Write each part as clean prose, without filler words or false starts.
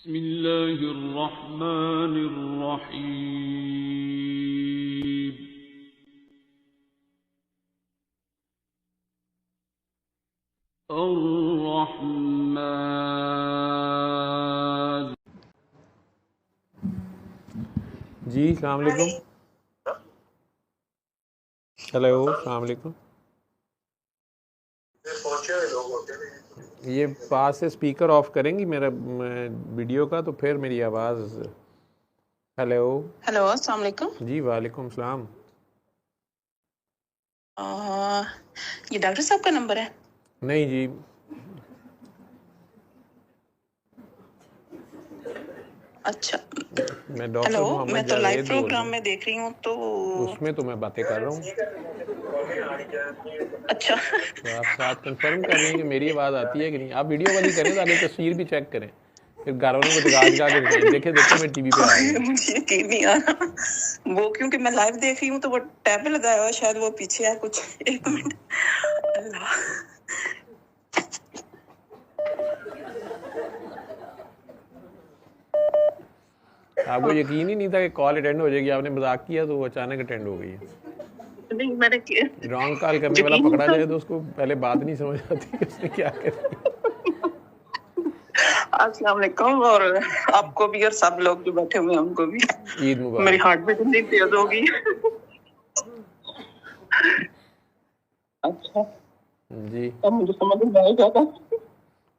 बिस्मिल्लाहिर्रहमानिर्रहीम। अर्रहमान। जी अस्सलाम वालेकुम। हेलो अस्सलाम वालेकुम। ये पास से स्पीकर ऑफ करेंगी मेरा वीडियो का, तो फिर मेरी आवाज़। हेलो हेलो अस्सलाम वालेकुम। जी वालेकुम सलाम। ये डॉक्टर साहब का नंबर है? नहीं जी, अच्छा मैं डॉक्टर हेलो, मोहम्मद मैं तो लाइव जावेद बोल रहा प्रोग्राम हूँ। में देख रही हूँ तो उसमें तो मैं बातें कर रहा हूँ, अच्छा तो आप साथ कंफर्म कर लें कि मेरी आवाज़ आती है कि नहीं। आप वीडियो वाली करें तो आगे तस्वीर भी चेक करें, फिर घर वालों को जगा जगा के दिखाएं, देखे देखे मैं टीवी पे आ रही हूँ। मुझे यकीन नहीं आ रहा वो, क्योंकि मैं लाइव देख रही हूँ तो वो टैब पे लगाया हुआ है, शायद वो पीछे है कुछ। एक मिनट। अल्लाह, आपको यकीन ही नहीं था कि कॉल अटेंड हो जाएगी, आपने मजाक किया तो वो अचानक अटेंड हो गई है। नहीं मैंने रॉन्ग कॉल करने वाला यकीन पकड़ा था। जाए तो उसको पहले बात नहीं समझ आती कि उसने क्या करी। अस्सलाम वालेकुम, और आपको भी और सब लोग जो बैठे हुए हैं उनको भी ईद मेरी मुबारक। हार्ट बीट नहीं तेज होगी। अच्छा, जी अब मुझे समझ में नहीं आएगा।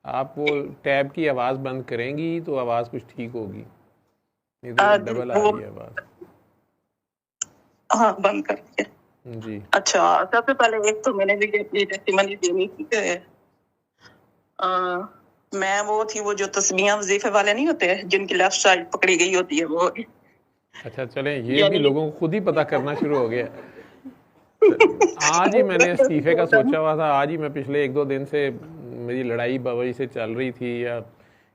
आप वो टैब की आवाज़ बंद करेंगी तो आवाज़ कुछ ठीक होगी, नहीं तो डबल आ वो रही है आवाज़। हाँ, बंद कर दिया। जी अच्छा, सबसे पहले एक तो मैंने भी अपनी टेस्टिमनी देनी थी कि मैं वो थी, वो जो तस्बीहां वजीफे वाले नहीं होते जिनकी लेफ्ट साइड पकड़ी गई होती है वो। अच्छा, चलें, ये भी यानी लोगों को खुद ही पता करना शुरू हो गया। आज ही मैंने इस्तीफे का सोचा हुआ था, आज ही मैं पिछले 1-2 दिन से मेरी लड़ाई बाबा से चल रही थी, या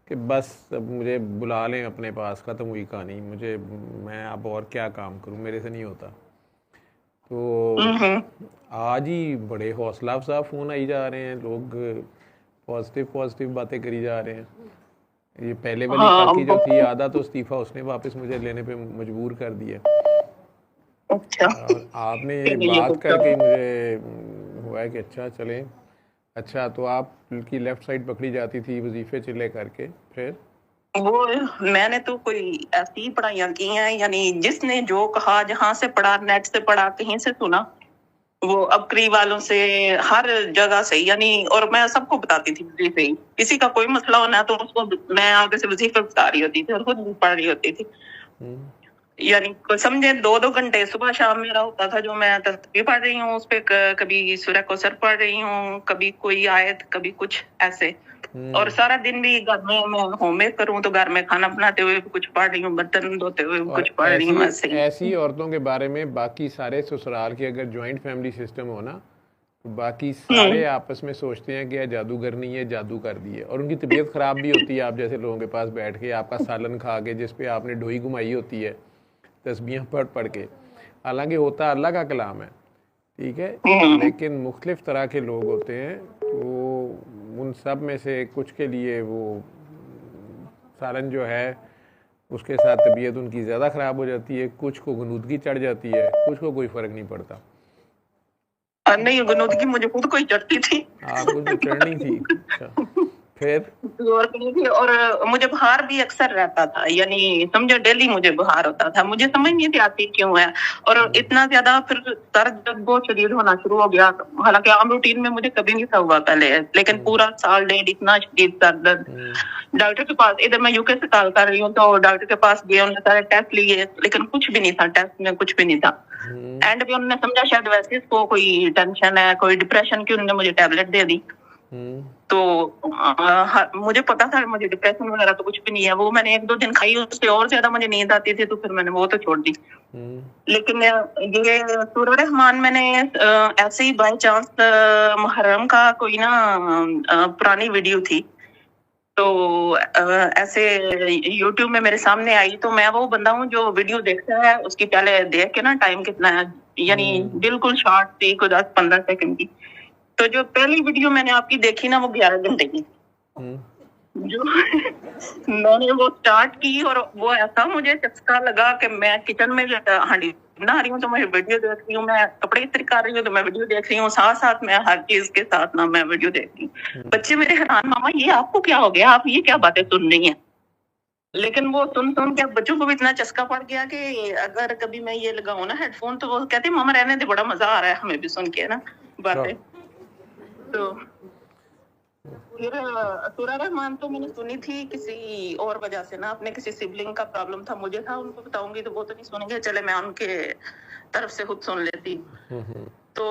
कि बस अब मुझे बुला लें अपने पास, ख़त्म हुई कहानी। मुझे, मैं अब और क्या काम करूं, मेरे से नहीं होता। तो आज ही बड़े हौसला अफजा फ़ोन आई जा रहे हैं, लोग पॉजिटिव पॉजिटिव बातें करी जा रहे हैं। ये पहले वाली हाँ, काकी जो थी, आधा तो इस्तीफ़ा उसने वापस मुझे लेने पे मजबूर कर दिया, अच्छा और आपने ये नहीं, ये बात तो करके मुझे हुआ है कि अच्छा चलें। अच्छा, तो आपकी लेफ़्ट साइड पकड़ी जाती थी वजीफ़े चिल्ले करके, फिर? वो मैंने तो कोई ऐसी पढ़ाइयाँ की हैं, यानी जिसने जो कहा, जहाँ से पढ़ा, नेट से पढ़ा, कहीं से सुना, वो अबकरी वालों से, हर जगह से, यानी, और मैं सबको बताती थी वजीफे ही। किसी का कोई मसला होना तो उसको मैं आगे से वजीफे बता रही होती थी और खुद भी पढ़ रही होती थी। यानी समझे 2-2 घंटे सुबह शाम मेरा होता था, जो मैं तस्बीह पढ़ रही हूँ उस पे, कभी सूरह कौसर पढ़ रही हूँ, कभी कोई आयत, कभी कुछ ऐसे। और सारा दिन भी घर में मैं होममेक करूँ तो घर में खाना बनाते हुए भी कुछ पढ़ रही हूँ, बर्तन धोते हुए भी कुछ और पढ़ रही हूँ, ऐसी ऐसे ही। ऐसी औरतों के बारे में बाकी सारे ससुराल के, अगर जॉइंट फैमिली सिस्टम हो ना, तो बाकी सारे आपस में सोचते हैं कि यह जादूगर नहीं है, जादू कर दिए। और उनकी तबीयत ख़राब भी होती है, आप जैसे लोगों के पास बैठ के आपका सालन खा के, जिस पे आपने ढोई घुमाई होती है तस्बीह पढ़ पढ़ के। हालांकि होता अल्लाह का कलाम है, ठीक है, लेकिन मुख्तलिफ तरह के लोग होते हैं, तो उन सब में से कुछ के लिए वो सालन जो है उसके साथ तबीयत उनकी ज़्यादा ख़राब हो जाती है, कुछ को गनूदगी चढ़ जाती है, कुछ को कोई फ़र्क नहीं पड़ता। नहीं, गनौदगी मुझे खुद को ही चढ़ती थी। आपको तो चढ़नी थी। अच्छा, फिर? और कहीं थी, और मुझे बुखार भी अक्सर रहता था, यानी समझो डेली मुझे बुखार होता था, मुझे समझ नहीं आती क्यों है। और इतना ज्यादा फिर दर्द जब बहुत शदीद होना शुरू हो गया, हालांकि आम रूटीन में मुझे कभी नहीं था हुआ पहले, लेकिन पूरा साल डेढ़ इतना शदीद दर्द। डॉक्टर के पास, इधर मैं यूके से कॉल कर रही हूँ, तो डॉक्टर के पास गए, उन्होंने सारे टेस्ट लिए, लेकिन कुछ भी नहीं था, टेस्ट में कुछ भी नहीं था। एंड भी उन्होंने समझा शायद वैसे इसको कोई टेंशन है, कोई डिप्रेशन की, उन्होंने मुझे टैबलेट दे दी। तो मुझे पता था मुझे डिप्रेशन वगैरह तो कुछ भी नहीं है। वो मैंने 1-2 दिन खाई, उससे और ज्यादा मुझे नींद आती थी, तो फिर मैंने वो तो छोड़ दी। लेकिन ये सूरह रहमान मैंने ऐसे ही बाय चांस मुहर्रम का कोई ना पुरानी वीडियो थी, तो ऐसे YouTube में मेरे सामने आई, तो मैं वो बंदा हूँ जो वीडियो देखता है, उसकी पहले देख के ना टाइम कितना है, यानी बिल्कुल शॉर्ट थी, कोई 10-15 सेकंड की। तो जो पहली वीडियो मैंने आपकी देखी ना, वो 11 घंटे की। जो मैंने वो स्टार्ट की और वो ऐसा मुझे चस्का लगा कि मैं किचन में हांडी बना रही हूँ तो मैं वीडियो देख रही हूँ, मैं कपड़े इस्त्री कर रही हूँ तो मैं वीडियो देख रही हूँ, साथ साथ मैं हर चीज के साथ ना मैं वीडियो देख रही हूँ। बच्चे मेरे हैरान, मामा ये आपको क्या हो गया, आप ये क्या बातें सुन रही हैं? लेकिन वो सुन सुन के बच्चों को भी इतना चस्का पड़ गया कि अगर कभी मैं ये लगाऊं ना हेडफोन तो वो कहते मामा रहने दे, बड़ा मजा आ रहा है हमें भी सुन के ना बातें। तो फिर असुरा रहमान तो मैंने सुनी थी किसी और वजह से ना, अपने किसी सिबलिंग का प्रॉब्लम था, मुझे था उनको बताऊंगी तो वो तो नहीं सुनेंगे, चले मैं उनके तरफ से खुद सुन लेती। तो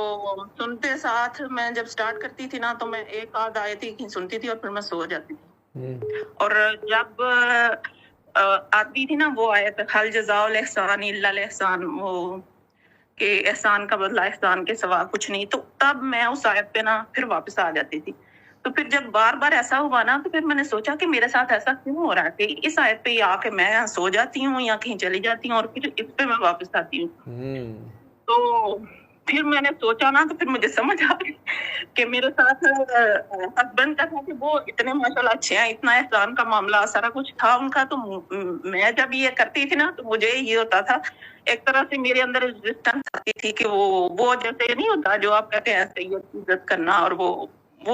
सुनते साथ मैं जब स्टार्ट करती थी ना तो मैं एक आध आयत ही सुनती थी और फिर मैं सो जाती थी। और जब आती थी ना वो आयत हल जज़ाउल एहसान इल्लल एहसान, वो कि एहसान का बदला एहसान के सिवा कुछ नहीं, तो तब मैं उस आयत पे ना फिर वापस आ जाती थी। तो फिर जब बार बार ऐसा हुआ ना तो फिर मैंने सोचा कि मेरे साथ ऐसा क्यों हो रहा है कि इस आयत पे आके मैं सो जाती हूँ या कहीं चली जाती हूँ और फिर इस पे मैं वापस आती हूँ। तो फिर मैंने सोचा ना तो फिर मुझे समझ आ गई कि मेरे साथ हस्बैंड का था कि वो इतने माशाल्लाह अच्छे हैं, इतना एहसान का मामला सारा कुछ था उनका, तो मैं जब ये करती थी ना तो मुझे ये होता था एक तरह से मेरे अंदर रेजिस्टेंस आती थी कि वो जैसे नहीं होता जो आप कहते हैं सैयद की इज्जत करना, और वो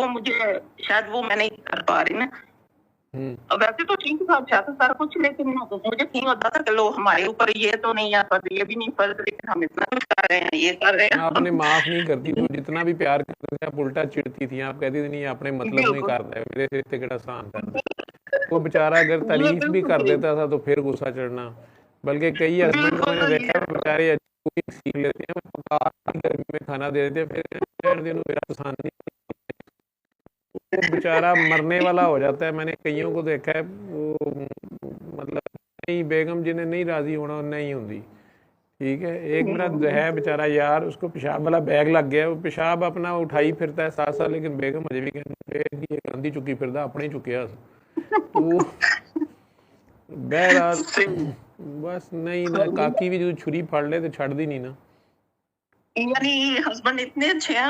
मुझे शायद वो मैं नहीं कर पा रही ना। अब वैसे तो ठीक था, अच्छा था सारा कुछ, लेकिन मुझे नहीं होता था कि लो हमारे ऊपर ये तो नहीं है फर्ज, ये भी नहीं फर्ज, लेकिन हम इतना कुछ कर रहे हैं, ये कर रहे हैं। आपने माफ नहीं करती तो जितना भी प्यार करते थे आप उल्टा चिढ़ती थी, आप कहती थी नहीं आपने मतलब नहीं कर रहे, मेरे से इतने कितना आसान कर। वो बेचारा अगर तारीफ भी कर देता था तो फिर गुस्सा चढ़ना, बल्कि कई हस्बैंड को मैंने देखा है बेचारे अच्छी सीख लेते हैं, पका गर्मी में खाना दे देते हैं, फिर दिन मेरा आसान नहीं, वो बेचारा मरने वाला हो जाता है। मैंने कईयों को देखा है वो मतलब नहीं, बेगम जिन्हें नहीं राजी होना नहीं होती, ठीक है। एक मेरा है बेचारा यार, उसको पेशाब वाला बैग लग गया, वो पेशाब अपना उठाई फिरता है साथ साथ, लेकिन बेगम अजे भी कहती है गांधी चुकी फिरदा अपने चुकिया। तो बहरहाल बस नहीं ना, काकी भी जो छुरी फाड़ ले तो छड़ दी नहीं ना। यानी हस्बैंड इतने अच्छे हैं,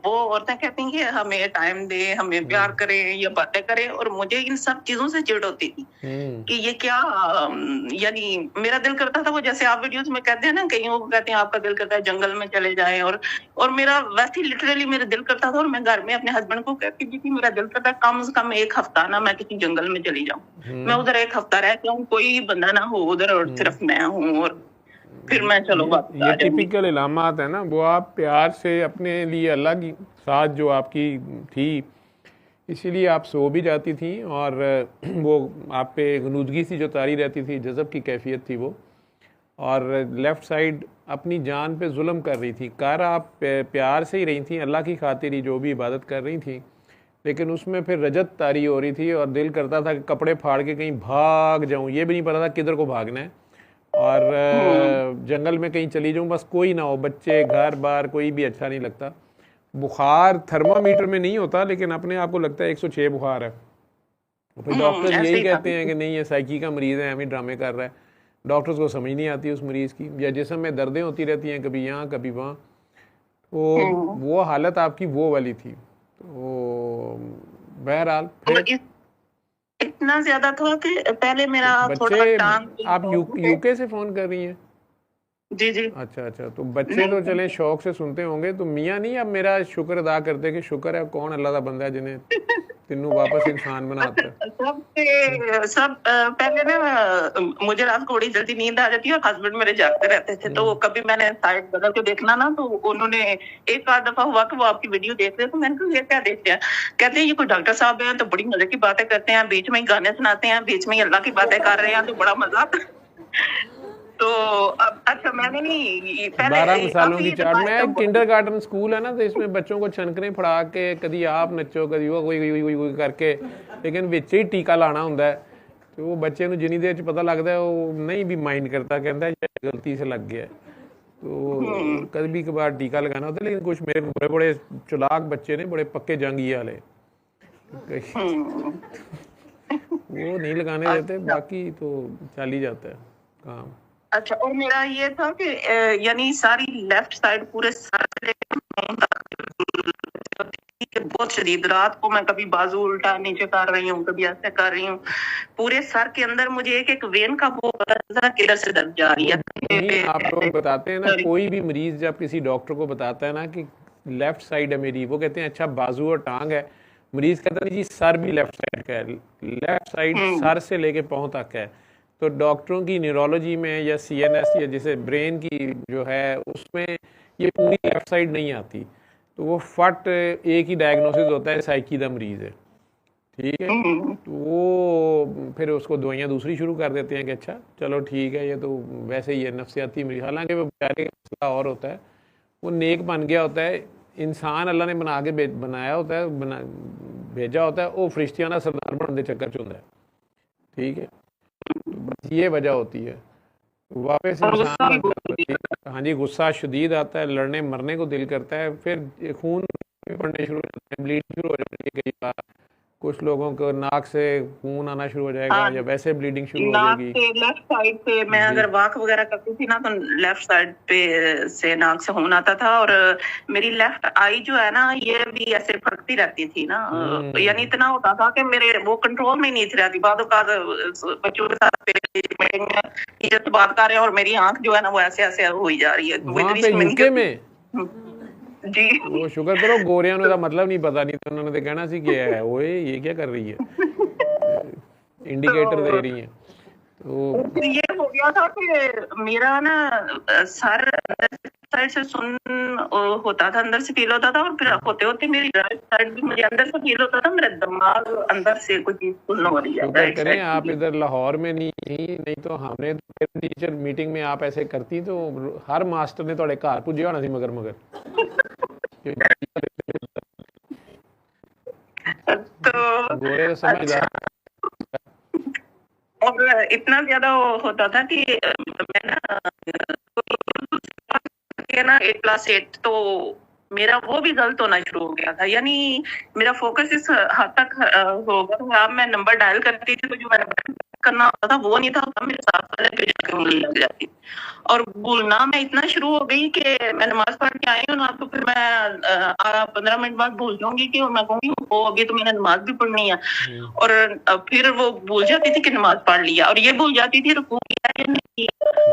वो औरतें कहती हैं कि हमें टाइम दे, हमें प्यार करे, ये बातें करे, और मुझे इन सब चीजों से चिढ़ होती थी कि ये क्या, यानी मेरा दिल करता था वो जैसे आप वीडियोस में कहते हैं ना, कहीं वो कहते हैं आपका दिल करता है जंगल में चले जाए, और मेरा वैसे लिटरली मेरा दिल करता था, और मैं घर में अपने हस्बैंड को कहती थी कि मेरा दिल करता है कम से कम एक हफ्ता ना मैं किसी जंगल में चली जाऊं, मैं उधर एक हफ्ता रहती हूँ, कोई बंदा ना हो उधर और सिर्फ मैं हूँ, और फिर मैं चलो ये टिपिकल इलामात है ना, वो आप प्यार से अपने लिए अलग साथ जो आपकी थी इसीलिए आप सो भी जाती थी, और वो आप पे गनूदगी सी जो तारी रहती थी, जज़ब की कैफियत थी वो, और लेफ़्ट साइड अपनी जान पे जुल्म कर रही थी। कर आप प्यार से ही रही थी, अल्लाह की खातिर ही जो भी इबादत कर रही थी, लेकिन उसमें फिर रजत तारी हो रही थी, और दिल करता था कि कपड़े फाड़ के कहीं भाग जाऊं, ये भी नहीं पता था किधर को भागना है, और जंगल में कहीं चली जाऊं, बस कोई ना हो, बच्चे घर बार कोई भी अच्छा नहीं लगता। बुखार थर्मामीटर में नहीं होता, लेकिन अपने आप को लगता है 106 बुखार है, फिर डॉक्टर यही कहते हैं कि नहीं ये साइकी का मरीज़ है, हमें ड्रामे कर रहा है। डॉक्टर्स को समझ नहीं आती उस मरीज़ की, या जिस्म में दर्दें होती रहती हैं कभी यहाँ कभी वहाँ, तो वो हालत आपकी वो वाली थी। तो बहरहाल फिर इतना ज्यादा था कि पहले मेरा थोड़ा टांग। आप यूके से फोन कर रही हैं? जी जी। अच्छा अच्छा, तो बच्चे तो चले शौक से सुनते होंगे, तो मियाँ नहीं अब मेरा शुक्र अदा करते कि शुक्र है कौन अल्लाह का बंदा है जिन्हें तीनों वापस इंसान बनाता है। सब पहले ना मुझे रात को बड़ी जल्दी नींद आ जाती है और हस्बैंड मेरे जागते रहते थे, तो कभी मैंने साइड बदल के देखना ना तो उन्होंने एक आध दफा हुआ कि वो आपकी वीडियो देख रहे, तो मैंने कहा ये क्या देखते हैं, कहते हैं ये कोई डॉक्टर साहब हैं तो बड़ी मजे की बातें करते हैं, बीच में ही गाने सुनाते हैं, बीच में ही अल्लाह की बातें कर रहे हैं, तो बड़ा मजा आता है। तो अब अच्छा मैंने नहीं 12 मिसालों की चार्ट में किंडरगार्टन स्कूल है ना, तो इसमें बच्चों को छनकने फड़ा के कभी आप नचो कभी वो कोई करके, लेकिन विच ही टीका लाना होंदा है, तो वो बच्चे ਨੂੰ जिनी देर च पता लगता है वो नहीं भी माइंड करता, कहता है गलती से लग गया, तो कभी कभार टीका लगाना होता है। लेकिन कुछ मेरे बड़े बड़े चलाक बच्चे ने, बड़े पक्के जंगी वाले, वो नहीं लगाने देते, बाकी तो चल ही जाता है काम। अच्छा, और मेरा ये था कि यानी सारी लेफ्ट साइड पूरे बहुत शदीद। रात को मैं कभी बाजू उल्टा नीचे कर रही हूँ, कभी ऐसे कर रही हूँ। पूरे सर के अंदर मुझे एक एक वेन का वो पता चलता है किधर से दर्द जा रही नहीं, आप लोग है। बताते हैं ना, कोई भी मरीज जब किसी डॉक्टर को बताता है ना कि लेफ्ट साइड है मेरी, वो कहते हैं अच्छा बाजू और टांग है, मरीज कहता है जी सर भी लेफ्ट साइड का है, लेफ्ट साइड सर से लेके पाँव तक है। तो डॉक्टरों की न्यूरोलॉजी में या सीएनएस या जैसे ब्रेन की जो है उसमें ये पूरी लेफ्ट साइड नहीं आती, तो वो फट एक ही डायग्नोसिस होता है साइकी दा मरीज है, ठीक है। तो वो फिर उसको दवाइयाँ दूसरी शुरू कर देते हैं कि अच्छा चलो ठीक है ये तो वैसे ही है नफ्सियाती मरीज, हालांकि वो बेचारे का मसला और होता है, वो नेक बन गया होता है, इंसान अल्लाह ने बना के बनाया होता है, भेजा होता है, वो फरिश्तियां दा सरदार बनने के चक्कर च होंदा है, ठीक है। तो बस ये वजह होती है, वापस इंसान बनता है। हाँ जी, गुस्सा शदीद आता है, लड़ने मरने को दिल करता है, फिर खून पड़ने शुरू हो जाते हैं, ब्लीड शुरू हो जाती है कई बार, कुछ लोगों को नाक से खून आना शुरू हो जाएगा या वैसे ब्लीडिंग शुरू हो नाक जाएगी। से लेफ्ट साइड से मैं अगर वॉक वगैरह करती थी ना तो लेफ्ट साइड पे से नाक से खून आता था, और मेरी लेफ्ट आई जो है ना ये भी ऐसे फटती रहती थी ना, यानी इतना होता था कि मेरे वो कंट्रोल में नहीं थी रहती। बाद बच्चों के साथ मीटिंग में टीचर से बात कर रहे हैं और मेरी आंख जो है ना वो ऐसे ऐसे हो ही जा रही है। वहाँ पे यूके में जी वो शुक्र करो गोरियां नु दा मतलब नहीं पता, नहीं तो उन्होंने तो कहना सी कि ओए ये क्या कर रही है, इंडिकेटर दे रही है। तो ये हो गया था कि मेरा ना सर साइड से सुन होता था, अंदर से फील होता था, और फिर होते होते मेरी राइट साइड भी मुझे अंदर से फील होता था, मेरा दिमाग अंदर से कुछ चीज सुन हो रही है। शुक्र करें आप इधर लाहौर में नहीं तो हमने टीचर मीटिंग में आप ऐसे करती तो हर मास्टर ने थोड़े घर पुजे होना सी मगर तो गोरे समझदार। और इतना ज्यादा होता था कि मैं ना 8+8 तो मेरा वो भी गलत होना शुरू हो गया था, यानी मेरा फोकस इस हद तक हो गया था। मैं नंबर डायल करती थी तो जो मैंने करना होता था वो नहीं था, मेरे साथ वाले पे जाके उंगली लग जाती, और भूलना मैं इतना शुरू हो गई कि मैं नमाज पढ़ के आई हूँ ना तो फिर मैं 15 मिनट बाद भूल जाऊंगी कि मैं कहूंगी वो अभी तो मैंने नमाज भी पढ़नी है, और फिर वो भूल जाती थी कि नमाज पढ़ लिया, और ये भूल जाती थी रुकू किया या नहीं,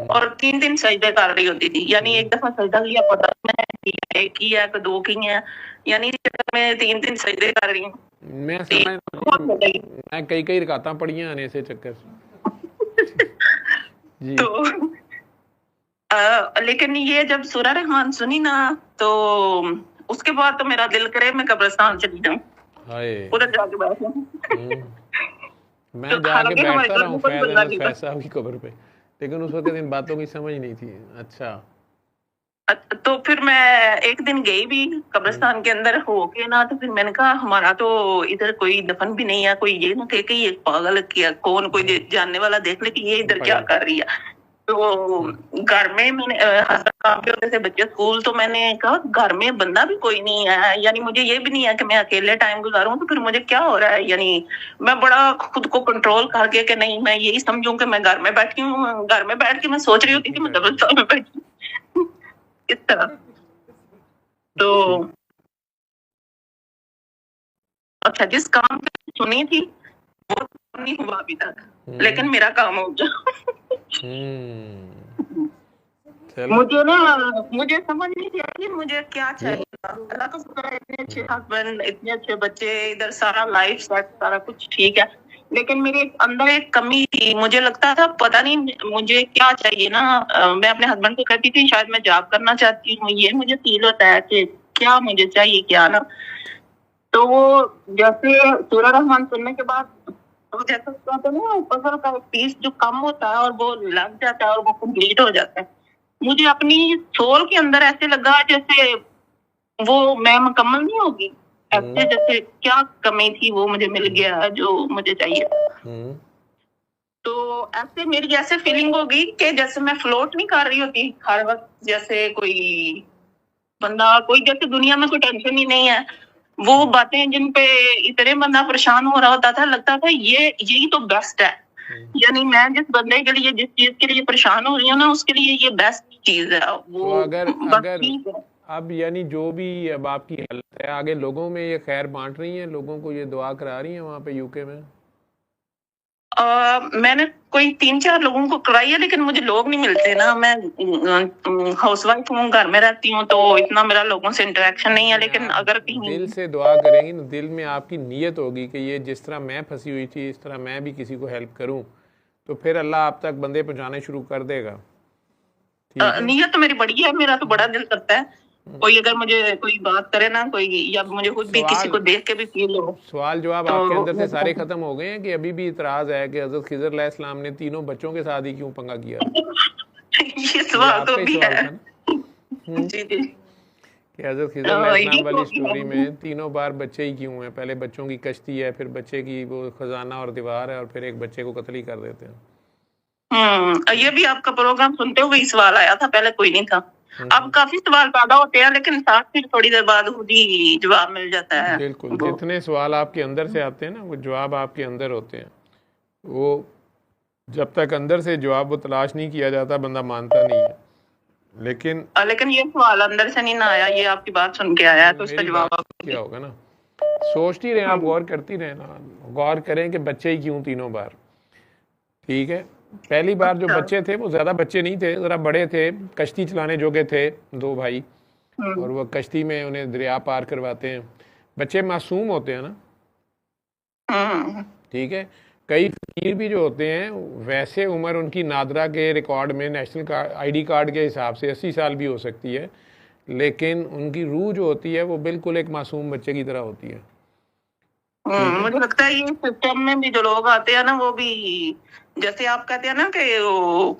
और 3 सजदे कर रही होती थी, यानी एक दफा सजदा किया पता मैं एक की है कि 2 की है, यानी मैं 3 सजदे कर रही हूँ। मैं कई रकातां पढ़ियां ने इसे चक्कर जी। तो लेकिन ये जब सूरह रहमान सुनी ना तो उसके बाद तो मेरा दिल करे मैं कब्रिस्तान चली जाऊं, उधर जाके बैठूं। मैं जाके बैठता रहा हूँ फैज साहब की कब्र पे, लेकिन उस वक्त इन बातों की समझ नहीं थी। अच्छा, तो फिर मैं एक दिन गई भी कब्रिस्तान के अंदर होके ना, तो फिर मैंने कहा हमारा तो इधर कोई दफन भी नहीं है, कोई ये ना कहे कि ये पागल किया कौन, कोई जानने वाला देख ले कि ये इधर क्या कर रही है। तो घर में मैंने हस्बैंड काम पे होते थे, बच्चे स्कूल, तो मैंने कहा घर में बंदा भी कोई नहीं है, यानी मुझे ये भी नहीं है कि मैं अकेले टाइम गुजारूं, तो फिर मुझे क्या हो रहा है, यानी मैं बड़ा खुद को कंट्रोल करके कि नहीं मैं यही समझूं कि मैं घर में बैठी हूँ, घर में बैठ के मैं सोच रही होती कि मैं कब्रिस्तान में बैठी इस तरह। तो अच्छा, जिस काम पे सुनी थी वो नहीं हुआ अभी तक, लेकिन मेरा काम हो गया। मुझे ना मुझे समझ नहीं थी कि मुझे क्या चाहिए। अल्लाह का शुक्र है, इतने अच्छे हस्बैंड, इतने अच्छे बच्चे, इधर सारा लाइफ सेट, सारा कुछ ठीक है, लेकिन मेरे अंदर एक कमी थी। मुझे लगता था पता नहीं मुझे क्या चाहिए ना। मैं अपने हस्बैंड को कहती थी शायद मैं जॉब करना चाहती हूँ, ये मुझे फील होता है कि क्या मुझे चाहिए क्या ना। तो वो जैसे सूरह रहमान सुनने के बाद तो जैसे कहते हैं ना पजल का पीस जो कम होता है और वो लग जाता है और वो कंप्लीट हो जाता है, मुझे अपनी सोल के अंदर ऐसे लगा जैसे वो मैं मुकम्मल नहीं होगी, ऐसे जैसे क्या कमी थी वो मुझे मिल गया जो मुझे चाहिए। तो ऐसे मेरी ऐसे फीलिंग हो गई कि जैसे मैं फ्लोट नहीं कर रही होती हर वक्त, जैसे कोई बंदा कोई जैसे दुनिया में कोई टेंशन ही नहीं है, वो बातें जिन पे इतने बंदा परेशान हो रहा होता था, लगता था यही तो बेस्ट है, यानी मैं जिस बंदे के लिए जिस चीज के लिए परेशान हो रही हूँ ना उसके लिए ये बेस्ट चीज है। वो तो अब यानी जो भी अब आपकी हालत है, आगे लोगों में ये खैर बांट रही हैं, लोगों को ये दुआ करा रही हैं वहाँ पे यूके में? मैंने कोई 3-4 लोगों को कराई है, लेकिन मुझे लोग नहीं मिलते ना। मैं हाउसवाइफ हूँ, घर में रहती हूँ, तो इतना मेरा लोगों से इंटरेक्शन नहीं है। लेकिन आप अगर कहीं दिल से दुआ करेंगी ना, दिल में आपकी नीयत होगी कि ये जिस तरह मैं फंसी हुई थी इस तरह मैं भी किसी को हेल्प करूं, तो फिर अल्लाह आप तक बंदे पहुंचाने शुरू कर देगा। ठीक है, नीयत तो मेरी बड़ी है, मेरा तो बड़ा दिल करता है कोई अगर मुझे कोई बात करे ना, कोई या मुझे खुद भी किसी को देख के भी फील हो। सवाल जवाब तो आपके अंदर से सारे खत्म हो गए हैं कि अभी भी इतराज है कि हजरत खिजर अलैहिस्सलाम ने तीनों बच्चों के साथ ही क्यों पंगा किया? ये ये सवाल तो आपका ही भी सवाल है। था ना जी जी। कि हजरत खिजर ये अलैहिस्सलाम वाली तो स्टोरी में तीनों बार बच्चे ही क्यों हैं? पहले बच्चों की कश्ती है, फिर बच्चे की वो खजाना और दीवार है, और फिर एक बच्चे को कत्ल ही कर देते हैं। ये भी आपका प्रोग्राम सुनते हुए ही सवाल आया था, पहले कोई नहीं था। अब काफी सवाल पैदा होते हैं, लेकिन साथ फिर थोड़ी देर बाद खुद ही जवाब मिल जाता है। बिल्कुल, जितने सवाल आपके अंदर से आते हैं ना, वो जवाब आपके अंदर होते हैं। वो जब तक अंदर से जवाब वो तलाश नहीं किया जाता, बंदा मानता नहीं है। लेकिन ये सवाल अंदर से नहीं ना आया, ये आपकी बात सुन के आया है, तो इसका मेरी जवाब बात आप क्या होगा ना, सोचती रहे आप, गौर करती रहे ना, गौर करें कि बच्चे ही क्यों तीनों बार। ठीक है, पहली बार जो बच्चे थे वो ज्यादा बच्चे नहीं थे, जरा बड़े थे, कश्ती चलाने जोगे थे, दो भाई, और वो कश्ती में उन्हें दरिया पार करवाते हैं। बच्चे मासूम होते हैं ना, ठीक है। कई फकीर भी जो होते हैं, वैसे उम्र उनकी नादरा के रिकॉर्ड में नेशनल कार्ड आईडी कार्ड के हिसाब से 80 साल भी हो सकती है, लेकिन उनकी रूह जो होती है वो बिल्कुल एक मासूम बच्चे की तरह होती है। मुझे लगता है ये सिस्टम में भी जो लोग आते हैं ना, वो भी जैसे आप कहते हैं ना कि वो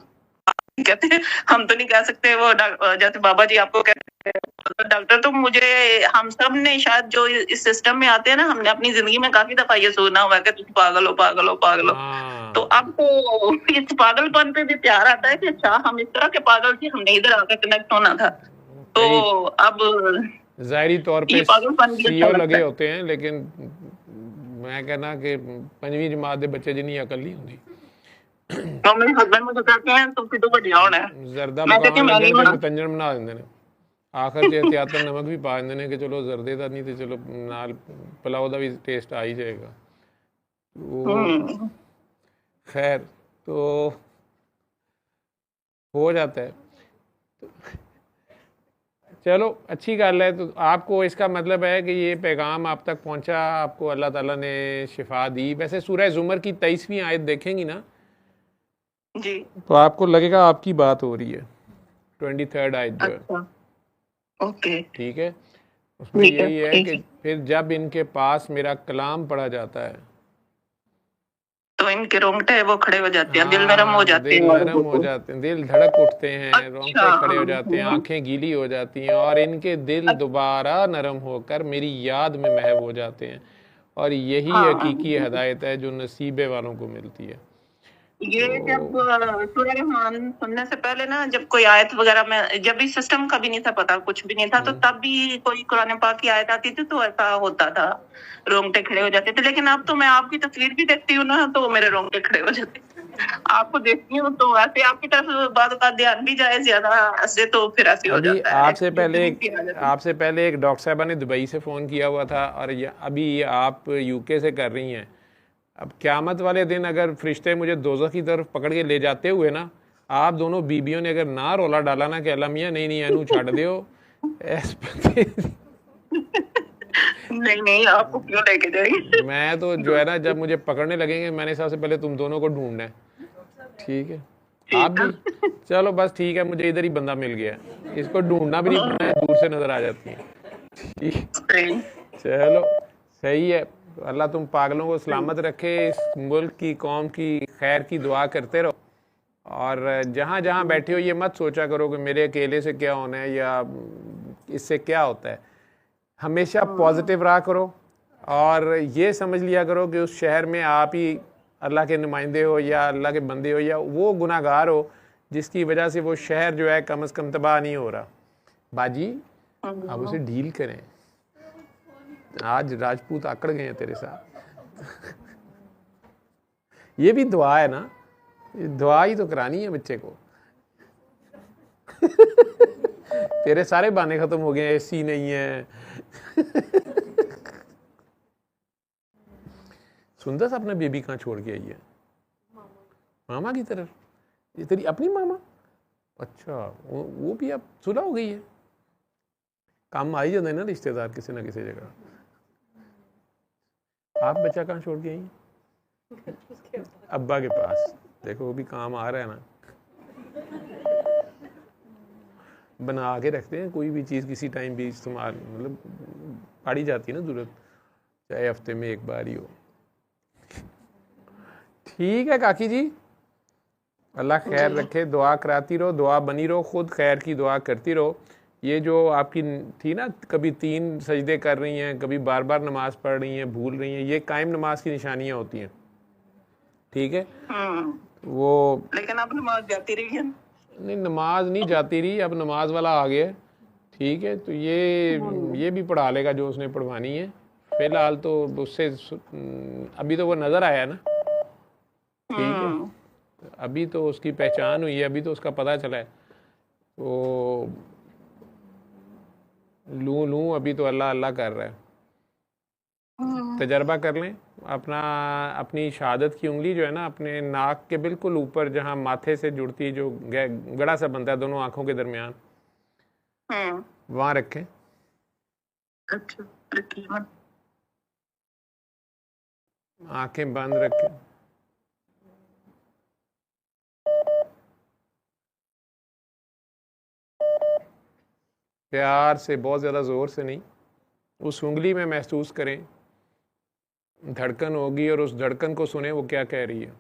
कहते हैं, हम तो नहीं कह सकते, वो जैसे बाबा जी आपको कहते हैं डॉक्टर, तो मुझे हम सब ने शायद जो इस सिस्टम में आते हैं ना, हमने अपनी जिंदगी में काफी दफा ये सुना हुआ है कि तुम पागल हो पागल हो पागल हो। तो अब तो इस पागलपन पे भी प्यार आता है कि अच्छा हम इस तरह के पागल थे, हमने इधर आकर कनेक्ट होना था। तो अब जाहिरी तौर पे पागलपन भी सीओ अच्छा लगे लगता है। होते हैं, लेकिन मैं कहना कि 5वीं जमात के बच्चे जिन्नी अकल नहीं होती। तो मेरे हस्बैंड मुझे कहते हैं तुम कितों बढ़िया होना है, जरदा मैं कहती हूं पकावन मैं लगे नहीं तो बना। पतंजन बना देंगे ने, आखिर च एहतियातन नमक भी पा देंगे ने कि चलो जरदे दा नहीं तो चलो नाल पुलाव दा भी टेस्ट आ ही जाएगा। वो खैर तो हो जाता है। तो चलो अच्छी गल है। तो आपको इसका मतलब है कि ये पैगाम आप तक पहुंचा, आपको अल्लाह ताला ने शिफा दी। वैसे सूरह जुमर की 23वीं आयत देखेंगी ना, जी, तो आपको लगेगा आपकी बात हो रही है। 23rd आयत जो है, अच्छा, ओके, ठीक है, उसमें ठीक है, यही है ठीक कि है। फिर जब इनके पास मेरा कलाम पढ़ा जाता है, तो इनके रोंगटे वो खड़े हो जाते हैं, दिल नरम हो जाते दिल हैं। नरम हो जाते हैं, दिल धड़क उठते हैं, रोंगटे अच्छा, खड़े हो जाते हैं, आंखें गीली हो जाती हैं, और इनके दिल दोबारा नरम होकर मेरी याद में महव हो जाते हैं। और यही हकीकी हिदायत है जो नसीबे वालों को मिलती है। ये जब सूरह रहमान सुनने से पहले ना, जब कोई आयत वगैरह में, जब इस सिस्टम का भी नहीं था पता, कुछ भी नहीं था, तो तब भी कोई कुरान पाक की आयत आती थी तो ऐसा होता था, रोंगटे खड़े हो जाते थे। लेकिन अब तो मैं आपकी तस्वीर भी देखती हूँ ना, तो मेरे रोंगटे खड़े हो जाते हैं। आपको देखती हूँ तो ऐसे आपकी तरफ बात का ध्यान भी जाए ज्यादा ऐसे, तो फिर ऐसे हो अभी जाता है। आपसे पहले एक डॉक्टर साहबा ने दुबई से फ़ोन किया हुआ था, और अभी आप यूके से कर रही हैं। अब क़यामत वाले दिन अगर फरिश्ते मुझे दोज़ख की तरफ पकड़ के ले जाते हुए ना, आप दोनों बीबियों ने अगर ना रोला डाला ना कि अल्लाह मियाँ नहीं नहीं एनू छड़ दियो, नहीं आपको क्यों लेके जाएंगे। मैं तो जो है ना, जब मुझे पकड़ने लगेंगे मैंने सबसे पहले तुम दोनों को ढूंढना है। ठीक है, आप भी चलो बस ठीक है, मुझे इधर ही बंदा मिल गया, इसको ढूंढना भी नहीं पड़ना है, दूर से नजर आ जाती है। ठीक, चलो सही है। अल्लाह तुम पागलों को सलामत रखे, इस मुल्क की कौम की खैर की दुआ करते रहो, और जहाँ जहाँ बैठे हो ये मत सोचा करो कि मेरे अकेले से क्या होना है या इससे क्या होता है। हमेशा पॉजिटिव रहा करो, और ये समझ लिया करो कि उस शहर में आप ही अल्लाह के नुमाइंदे हो या अल्लाह के बंदे हो या वो गुनाहगार हो जिसकी वजह से वो शहर जो है कम से कम तबाह नहीं हो रहा। बाजी आप उसे डील करें, आज राजपूत आकड़ गए हैं तेरे साथ। ये भी दुआ है ना, दुआ ही तो करानी है बच्चे को। तेरे सारे बहाने खत्म हो गए, एसी नहीं है। सुंदर अपना बेबी कहाँ छोड़ के आई है? मामा की तरफ। ये तेरी अपनी मामा? अच्छा, वो भी अब सुलह हो गई है। काम आ ही जाता है ना रिश्तेदार किसी ना किसी जगह। आप बच्चा कहाँ छोड़ के आई हैं? अब्बा के पास। देखो वो भी काम आ रहा है ना, बना के रखते हैं कोई भी चीज़ किसी टाइम भी इस्तेमाल, मतलब पड़ी जाती है ना जरूरत, चाहे हफ्ते में एक बार ही हो। ठीक है काकी जी, अल्लाह खैर रखे, दुआ कराती रहो, दुआ बनी रहो, खुद खैर की दुआ करती रहो। ये जो आपकी थी ना, कभी 3 सजदे कर रही हैं, कभी बार बार नमाज पढ़ रही हैं, भूल रही हैं, ये कायम नमाज की निशानियां होती हैं। ठीक है, वो लेकिन अब नमाज जाती रही है। नहीं, नमाज नहीं जाती रही, अब नमाज वाला आ गया। ठीक है, तो ये भी पढ़ा लेगा जो उसने पढ़वानी है। फिलहाल तो उससे अभी तो वो नज़र आया ना। ठीक है, अभी तो उसकी पहचान हुई है, अभी तो उसका पता चला है। तो लूं अभी तो अल्लाह अल्लाह कर रहा है। तजर्बा कर लें अपनी शहादत की उंगली जो है ना, अपने नाक के बिल्कुल ऊपर, जहाँ माथे से जुड़ती, जो गड़ा सा बनता है दोनों आंखों के दरमियान, वहाँ रखें। अच्छा, आंखें बंद रखें। प्यार से, बहुत ज़्यादा ज़ोर से नहीं, उस उंगली में महसूस करें धड़कन होगी, और उस धड़कन को सुने वो क्या कह रही है।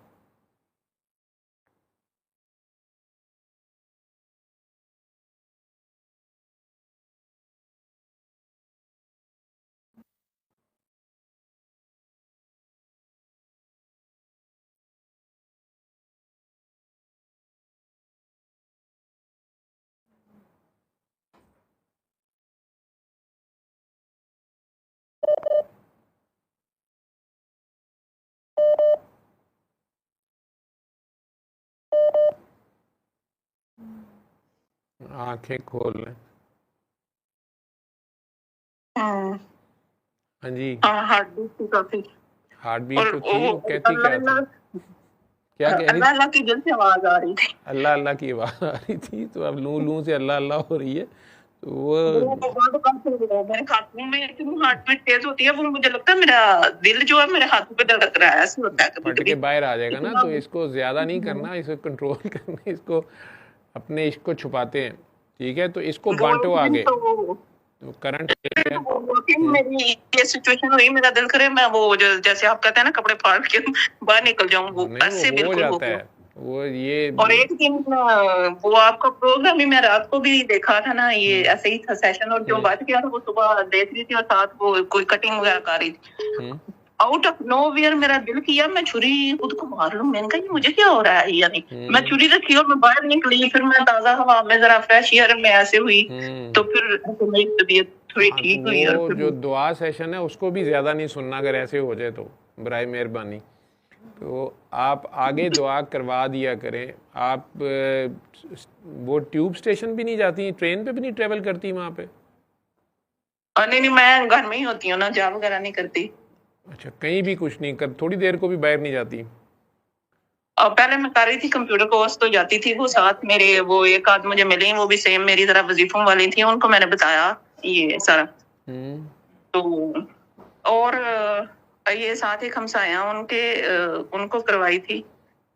आंखें खोल लें। हाँ जी, हार्ट बीट काफी, हार्ट बीट तो थी। वो कहती क्या थी, क्या कह रही? अल्लाह अल्लाह की दिल से आवाज आ रही थी, अल्लाह अल्लाह की आवाज आ रही थी। तो अब लूं से अल्लाह अल्लाह हो रही है। तो वो मेरे हाथों में इतनी हार्ट बीट तेज होती है, वो मुझे लगता है मेरा दिल जो है मेरे हाथों पे धड़क रहा है, ऐसा होता है फट के बाहर आ जाएगा ना। तो इसको ज्यादा नहीं करना, इसको कंट्रोल करना, इसको अपने इश्क को छुपाते हैं। ठीक है, तो इसको बांटो आगे। तो करंट मेरी ये सिचुएशन हुई, मेरा दिल करे मैं वो जैसे आप कहते हैं ना कपड़े फाड़ के बाहर निकल जाऊं, वो ऐसे बिल्कुल हो जाता है वो। ये और एक दिन वो आपका प्रोग्राम ही मैं रात को भी देखा था ना, ये ऐसे ही था सेशन, और जो बात किया था वो सुबह देख रही थी, और साथ वो कोई कटिंग वगैरह कर रही थी। आउट ऑफ नोवेयर मेरा दिल किया मैं छुरी खुद को मार लूं। मैंने कहा ये मुझे क्या हो रहा है, यानी मैं छुरी रखी और मैं बाहर निकली, फिर मैं ताजा हवा में जरा फ्रेश एयर में ऐसे हुई, तो फिर मेरी तबीयत थोड़ी ठीक हुई। और जो दुआ सेशन है उसको भी ज्यादा नहीं सुनना, अगर ऐसे हो जाए तो बराए मेहरबानी। तो आप आगे दुआ करवा दिया करें। आप वो ट्यूब स्टेशन भी नहीं जाती, ट्रेन पे भी नहीं ट्रेवल करती वहाँ पे? नहीं, मैं घर में ही होती हूँ ना, जॉब वगैरह नहीं करती। अच्छा, कहीं भी कुछ नहीं कर, थोड़ी देर को भी बाहर नहीं जाती? पहले मैं कर रही थी कंप्यूटर कोर्स, तो जाती थी। वो साथ मेरे वो एक आध मुझे मिले, वो भी सेम मेरी तरह वजीफों वाली थी, उनको मैंने बताया ये सारा। तो और ये साथ एक हमसाया उनके उनको करवाई थी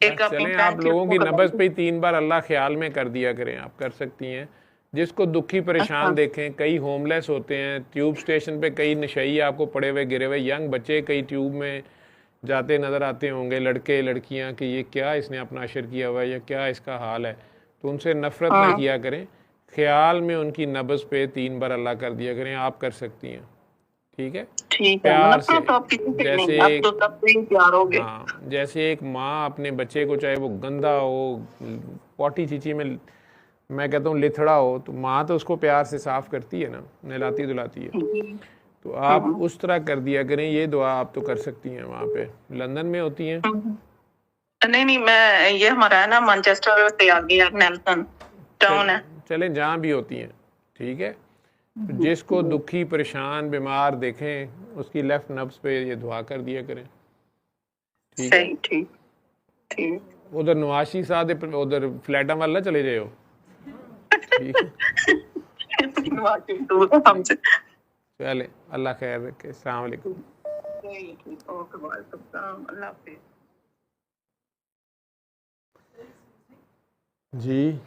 एक अपनी। आप लोगों की नब्ज पे 3 बार अल्लाह ख्याल में कर दिया करें, आप कर सकती हैं। जिसको दुखी परेशान देखें, कई होमलेस होते हैं ट्यूब स्टेशन पे, कई नशई आपको पड़े हुए गिरे हुए यंग बच्चे कई ट्यूब में जाते नज़र आते होंगे, लड़के लड़कियां, कि ये क्या इसने अपना अशर किया हुआ है या क्या इसका हाल है। तो उनसे नफरत ना किया करें, ख्याल में उनकी नब्ज पे 3 बार अल्लाह कर दिया करें। आप कर सकती हैं, ठीक है? प्यार से, जैसे हाँ, जैसे एक माँ अपने बच्चे को, चाहे वो गंदा हो, पोटी चीची में मैं कहता हूँ लिथड़ा हो, तो माँ तो उसको प्यार से साफ करती है ना, नहलाती धुलाती है। तो आप उस तरह कर दिया करें। ये दुआ आप तो कर सकती हैं। वहाँ पे लंदन में होती हैं? नहीं, मैं ये हमारा है ना मैनचेस्टर से आगे नेल्सन टाउन है। चलें जहाँ भी होती हैं, ठीक है। तो जिसको दुखी परेशान बीमार देखें उसकी लेफ्ट नब्स पे ये दुआ कर दिया करें, ठीक है। ठीक ठीक। उधर नवाशी साहब उधर फ्लैटा वाला चले जाओ, ठीक है। चले, अल्लाह खैर रखे। अस्सलाम वालेकुम। जी